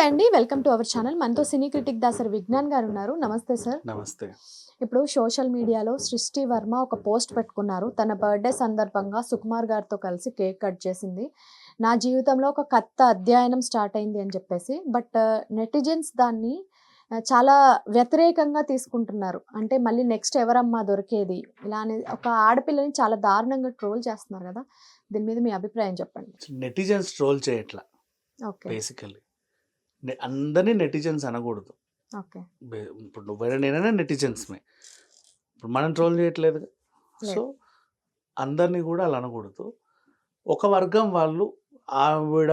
అండి. Welcome to our channel. మనతో సినీ critic Dasari Vignan గారు ఉన్నారు. నమస్తే సార్. నమస్తే. ఇప్పుడు సోషల్ మీడియాలో సృష్టి వర్మ ఒక పోస్ట్ పెట్టుకున్నారు. తన బర్త్‌డే సందర్భంగా సుకుమార్ గారితో కలిసి కేక్ కట్ చేసింది. నా జీవితంలో ఒక కొత్త అధ్యాయనం స్టార్ట్ అయింది అని చెప్పేసి. బట్ నెటిజన్స్ దాన్ని చాలా వ్యతిరేకంగా తీసుకుంటున్నారు. అంటే మళ్ళీ నెక్స్ట్ ఎవరమ్మా దొరికేది? ఇలా అనేది ఒక ఆడపిల్లని చాలా దారుణంగా ట్రోల్ చేస్తున్నారు కదా! దీని మీద మీ అభిప్రాయం చెప్పండి. నెటిజన్స్ ట్రోల్ చేయట్లా ఓకే. బేసికల్లీ. అందరిని నెటిజన్స్ అనకూడదు. ఓకే. ఇప్పుడు నువ్వైనా నేనైనా నెటిజన్స్‌మే. ఇప్పుడు మనం ట్రోల్ చేయట్లేదుగా. సో, లేదు. అందరిని కూడా అలా అనకూడదు. ఒక వర్గం వాళ్ళు ఆవిడ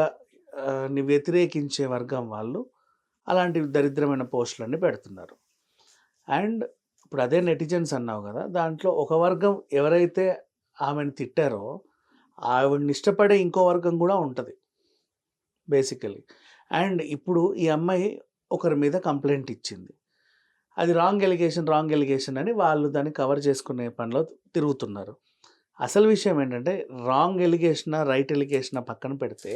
ని వ్యతిరేకించే వర్గం వాళ్ళు అలాంటి దరిద్రమైన పోస్టులన్నీ పెడుతున్నారు. అండ్ ఇప్పుడు అదే నెటిజన్స్ అన్నావు కదా! దాంట్లో ఒక వర్గం ఎవరైతే ఆమెను తిట్టారో ఆవిడని ఇష్టపడే ఇంకో వర్గం కూడా ఉంటది బేసికల్లీ. అండ్ ఇప్పుడు ఈ అమ్మాయి ఒకరి మీద కంప్లెయింట్ ఇచ్చింది. అది రాంగ్ ఎలిగేషన్ అని వాళ్ళు దాన్ని కవర్ చేసుకునే పనిలో తిరుగుతున్నారు. అసలు విషయం ఏంటంటే రాంగ్ ఎలిగేషనా, రైట్ ఎలిగేషనా పక్కన పెడితే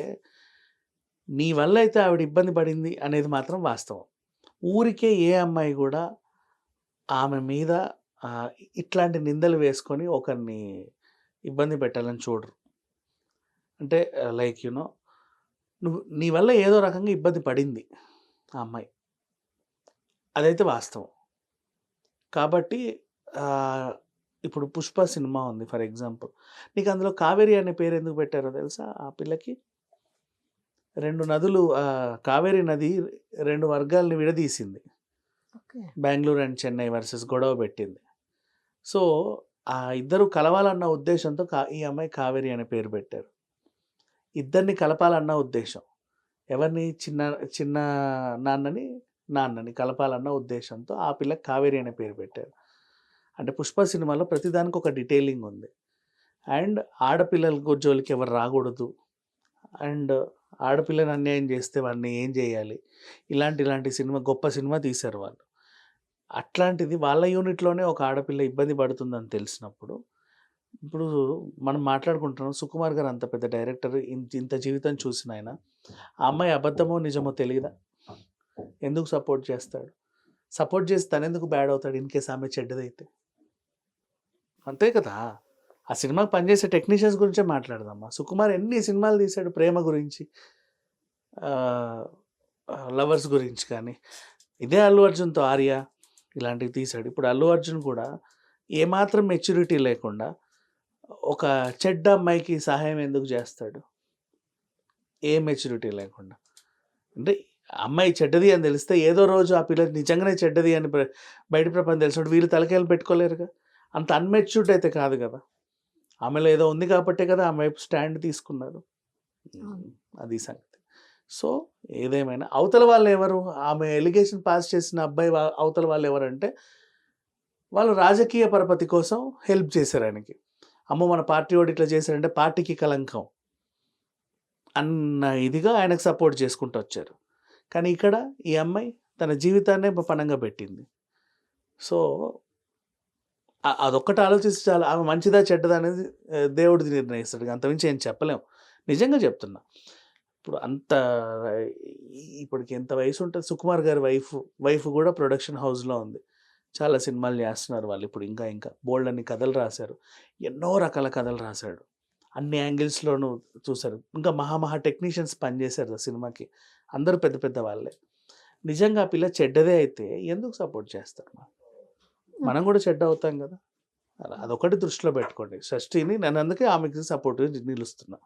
నీ వల్ల అయితే ఆవిడ ఇబ్బంది పడింది అనేది మాత్రం వాస్తవం. ఊరికే ఏ అమ్మాయి కూడా ఆమె మీద ఇట్లాంటి నిందలు వేసుకొని ఒకరిని ఇబ్బంది పెట్టాలని చూడరు. అంటే లైక్ నువ్వు నీ వల్ల ఏదో రకంగా ఇబ్బంది పడింది ఆ అమ్మాయి. అదైతే వాస్తవం. కాబట్టి ఇప్పుడు 'పుష్ప' సినిమా ఉంది ఫర్ ఎగ్జాంపుల్. నీకు అందులో కావేరి అనే పేరు ఎందుకు పెట్టారో తెలుసా ఆ పిల్లకి? 2 నదులు కావేరి నది 2 వర్గాల్ని విడదీసింది. Okay. Bengaluru and Chennai versus గొడవ పెట్టింది. సో, ఆ ఇద్దరు కలవాలన్న ఉద్దేశంతో ఈ అమ్మాయి కావేరి అనే పేరు పెట్టారు. ఇద్దరిని కలపాలన్న ఉద్దేశం. ఎవరిని? చిన్న నాన్నని కలపాలన్న ఉద్దేశంతో ఆ పిల్లకి కావేరి అనే పేరు పెట్టారు. అంటే 'పుష్ప' సినిమాలో ప్రతిదానికి ఒక డీటెయిలింగ్ ఉంది. అండ్ ఆడపిల్లల జోలికి ఎవరు రాకూడదు. అండ్ ఆడపిల్లని అన్యాయం చేస్తే వాడిని ఏం చేయాలి? ఇలాంటి సినిమా గొప్ప సినిమా తీశారు వాళ్ళు. అట్లాంటిది వాళ్ళ యూనిట్‌లోనే ఒక ఆడపిల్ల ఇబ్బంది పడుతుందని తెలిసినప్పుడు, ఇప్పుడు మనం మాట్లాడుకుంటున్నాం సుకుమార్ గారు అంత పెద్ద డైరెక్టర్, ఇంత జీవితం చూసిన ఆయన, ఆ అమ్మాయి అబద్ధమో నిజమో తెలీదా? ఎందుకు సపోర్ట్ చేస్తాడు? సపోర్ట్ చేసి తనెందుకు బ్యాడ్ అవుతాడు ఇన్‌కేస్ ఆమె చెడ్డదైతే? అంతే కదా! ఆ సినిమాకి పనిచేసే టెక్నీషియన్స్ గురించే మాట్లాడదామా. సుకుమార్ ఎన్ని సినిమాలు తీశాడు ప్రేమ గురించి, లవర్స్ గురించి కానీ. ఇదే అల్లు అర్జున్‌తో 'ఆర్య' ఇలాంటివి తీశాడు. ఇప్పుడు అల్లు అర్జున్ కూడా ఏమాత్రం మెచ్యూరిటీ లేకుండా ఒక చెడ్డ అమ్మాయికి సహాయం ఎందుకు చేస్తాడు? ఏ మెచ్యూరిటీ లేకుండా. అంటే అమ్మాయి చెడ్డది అని తెలిస్తే ఏదో రోజు ఆ పిల్ల నిజంగానే చెడ్డది అని బయట ప్రపంచం తెలిసినప్పుడు వీళ్ళు తలకాయలు పెట్టుకోలేరుగా. అంత అన్‌మెచ్యూర్డ్ అయితే కాదు కదా! ఆమెలో ఏదో ఉంది కాబట్టే కదా ఆమె వైపు స్టాండ్ తీసుకున్నారు. అది సంగతి. సో, ఏదేమైనా అవతల వాళ్ళెవరు? ఆమె ఎలిగేషన్ పాస్ చేసిన అబ్బాయి అవతల వాళ్ళెవరంటే, వాళ్ళు రాజకీయ పరపతి కోసం హెల్ప్ చేశారు ఆయనకి. అమ్మో! మన పార్టీ వాడు ఇట్లా చేశాడంటే పార్టీకి కళంకం అన్న ఇదిగా ఆయనకు సపోర్ట్ చేసుకుంటూ వచ్చారు. కానీ ఇక్కడ ఈ అమ్మాయి తన జీవితాన్నే పణంగా పెట్టింది. సో, అదొక్కటి ఆలోచిస్తే చాలు. ఆమె మంచిదా చెడ్డదా అనేది దేవుడు నిర్ణయిస్తాడు. అంతకుమించి ఏం చెప్పలేం. నిజంగా చెప్తున్నా. ఇప్పుడు ఇప్పటికి ఎంత వయసు ఉంటది? సుకుమార్ గారి వైఫ్ కూడా ప్రొడక్షన్ హౌస్‌లో ఉంది. చాలా సినిమాలు చేస్తున్నారు వాళ్ళు ఇప్పుడు ఇంకా బోలెడన్ని కథలు రాశారు. ఎన్నో రకాల కథలు రాశాడు. అన్ని యాంగిల్స్‌లోనూ చూసారు. ఇంకా మహా టెక్నీషియన్స్ పనిచేశారు ఆ సినిమాకి. అందరూ పెద్ద పెద్ద వాళ్ళే. నిజంగా ఆ పిల్ల చెడ్డదే అయితే ఎందుకు సపోర్ట్ చేస్తారు? మనం కూడా చెడ్డ అవుతాం కదా! అదొకటి దృష్టిలో పెట్టుకోండి. షష్ఠిని నేను అందుకే ఆమెకి సపోర్ట్‌గా నిలుస్తున్నా.